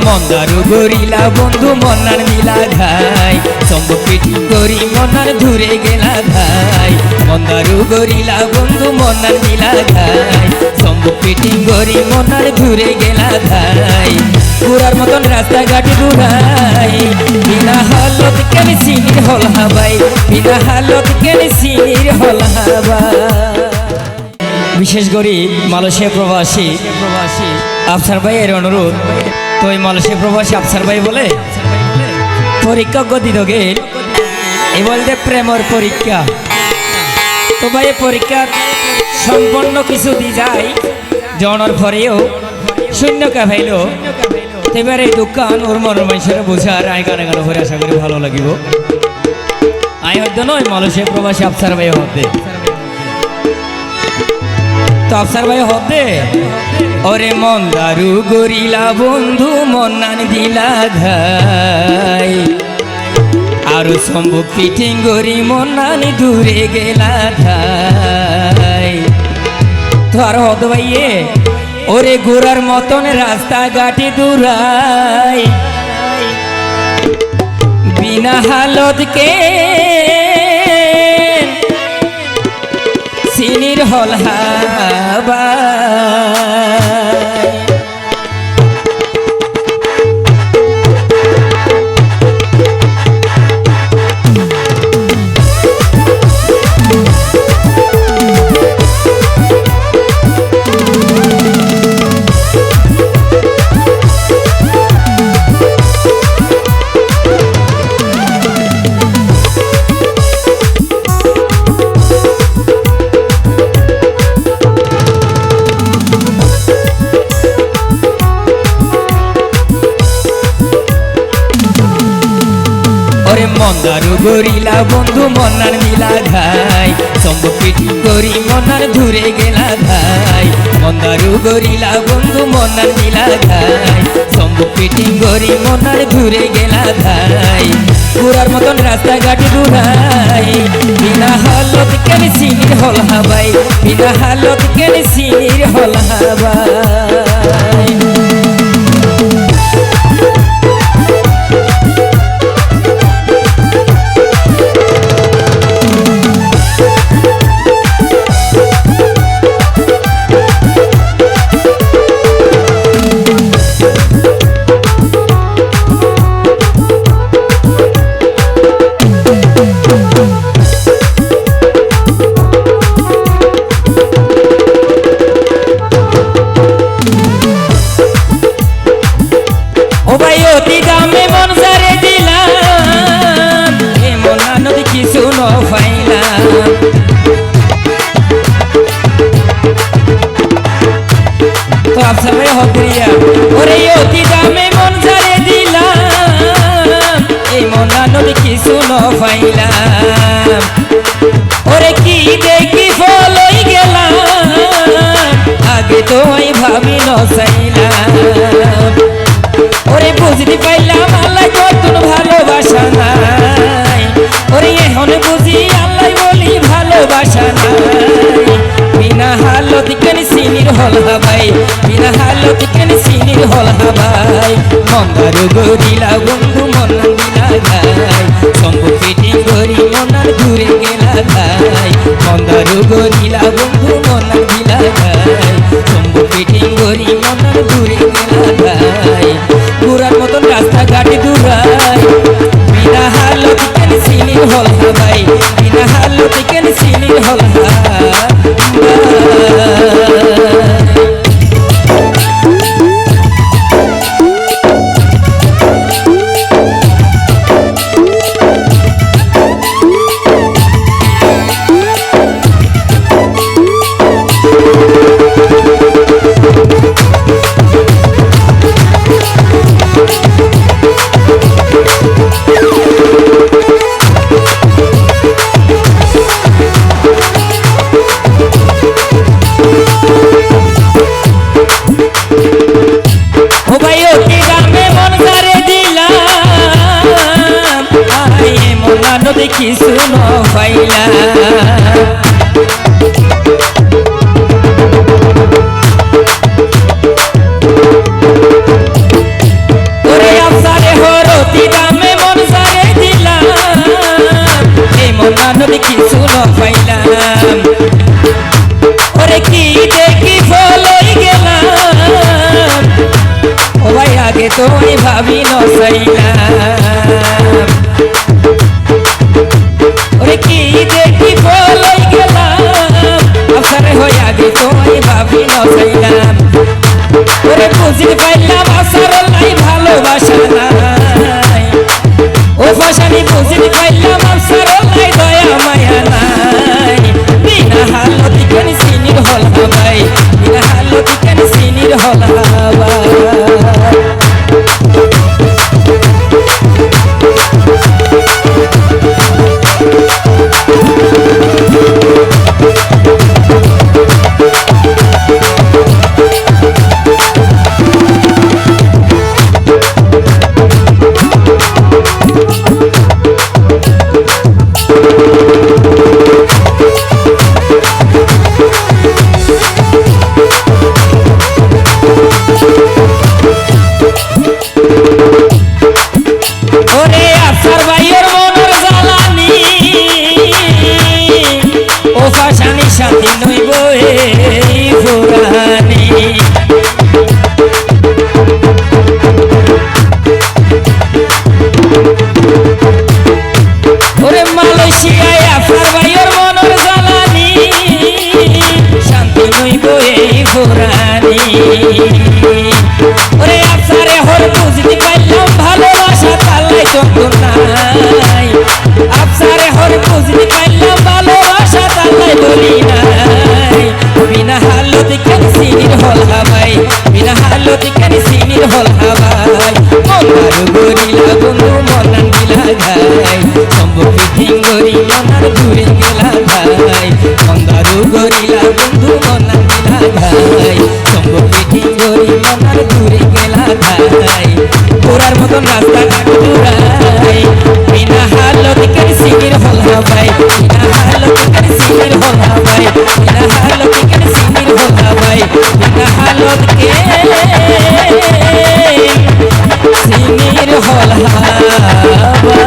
মন্দারু gorilla বন্ধু মন্নার নীলা ঘাই সম্ভব PT করি মন্নার ধুরে গেলা ঘাই মন্দারু গরিলা বন্ধু মন্নার নীলা ঘাই সম্ভব পিটি করি মন্নার ধুরে গেলা ঘাই পুরার মতন রাস্তাঘাটে দূরাই বিনা হালত কেন সিনির হল হাবাই বিনা হালত কেন সিনির হল হাবাই। বিশেষ করে মালয়েশিয়া প্রবাসী আফসার ভাইয়ের অনুরোধ তো এই মালয়েশিয়া প্রবাসী আফসার ভাই বলে পরীক্ষা গতি দোগে এ বলতে প্রেমর পরীক্ষা তো ভাই পরীক্ষা সম্পন্ন কিছু দি যায় জনার পরেও শূন্য কা ভাইল এবারে দোকান ওর মন মানুষের বোঝার আয় গানে গানে ভরে আশা করি ভালো লাগিব আয় হয়তো নয় মালয়েশিয়া প্রবাসী আফসার ভাই হতে তো আফসার ভাই হতে ওরে মন্দারু গরিলা বন্ধু মন্নান দিলা ঘাই আরো সম্ভব পিটিং গরি মন্নানি দূরে গেলা ঘাই তো আর হতো ভাইয়ে ওরে গোড়ার মতন রাস্তা ঘাটে দূরাই বিনা হালত কে সিনির হল হাবা মন্দারু গরিলা বন্ধু মন্নার নীলা ঘাই সম্ভব পিটি করি মন্নার ধুরে গেলা ঘাই মন্দারু গরিলা বন্ধু মন্নার নীলা ঘাই সম্ভব পিটি করি মন্নার ধুরে গেলা ঘাই পুরার মতন রাস্তাঘাটে দূরাই বিনা হালত কেন সিনির হল হাবাই বিনা হালত কেন সিনির হল হাবাই। অতি দামে মন সারে দিলাম এ মনা নদী কিছু নফাইলাম তো আফসার ভাই হকরিয়া ওরে অতি দামে মন সারে দিলাম এই মনা নদী কিছু নফাইলাম ওরে কি দেখি ফলই গেলাম আগে তো আমি ভাবি নসাইলাম ওরে বুঝতে পাইলাম আল্লাহ কতন ভালোবাসা নাই ওরে এখন বুঝি আল্লাহ বলি ভালোবাসা নাই বিনা হালত কেন সিনির হল হাবাই বিনা হালত কেন সিনির হল হাবাই মন্দারু গরিলা বন্ধু মন্নার দিলা ঘাই সম্ভব পিটিং গরি মন্নার ঘুরে গেলা ঘাই মন্দারু গরিলা বন্ধু মন্নার দিলা ঘাই সম্ভব পিটিং গরি মন্নার ঘুরে গেলা ঘাই পুরার মতন রাস্তাঘাটে দূরাই বিনা হালত কেন সিনির হল হাবাই বিনা হালত কেন সিনির হল হাবাই। দেখি শুনো পাইলা তোই ভাবি নসাইলাম ওরে কি দেখি বলাই গেলাম আসারে হই আগে তোই ভাবি নসাইলাম ওরে বুঝিতে পাইলাম আসার লাই ভালোবাসা নাই ও ফাশানি বুঝিতে পাইলাম আসার লাই দয়া মায়া নাই বিনা হালতি কেন সিনির হল হাবাই বিনা হালতি কেন সিনির হল হাবাই সাথী নইব এই ফুরানি ওরে মালয়েশিয়ায় আফার ভাইয়ের মনের জ্বালানি শান্তি নইব এই ফুরানি ওরে আফসারে হর বুঝতে পাইলাম ভালোবাসা তালাই যত নাই আফসারে হর বুঝতে পাইলাম ভালোবাসা তালাই বলি নাই বিনা হালতি কেন সিনির হল হাবাই বিনা হালতি কেন সিনির হল হাবাই মন্দার গরিলা বন্ধু মনান দিলা গাই সম্ভবি ঠিঙ্গরি মনার দূরে গেলা ভাই মন্দার গরিলা বন্ধু মনান দিলা গাই সম্ভবি ঠিঙ্গরি মনার দূরে গেলা ভাই পুরার মতন রাস্তা ঘাটুরাই বিনা হালতি কেন সিনির হল হাবাই বিনা হালতি কেন সিনির হল হাবাই বিনা হালতি কেন সিনির হল হাবাই বিনা হালত কে সিনির হল হাবাই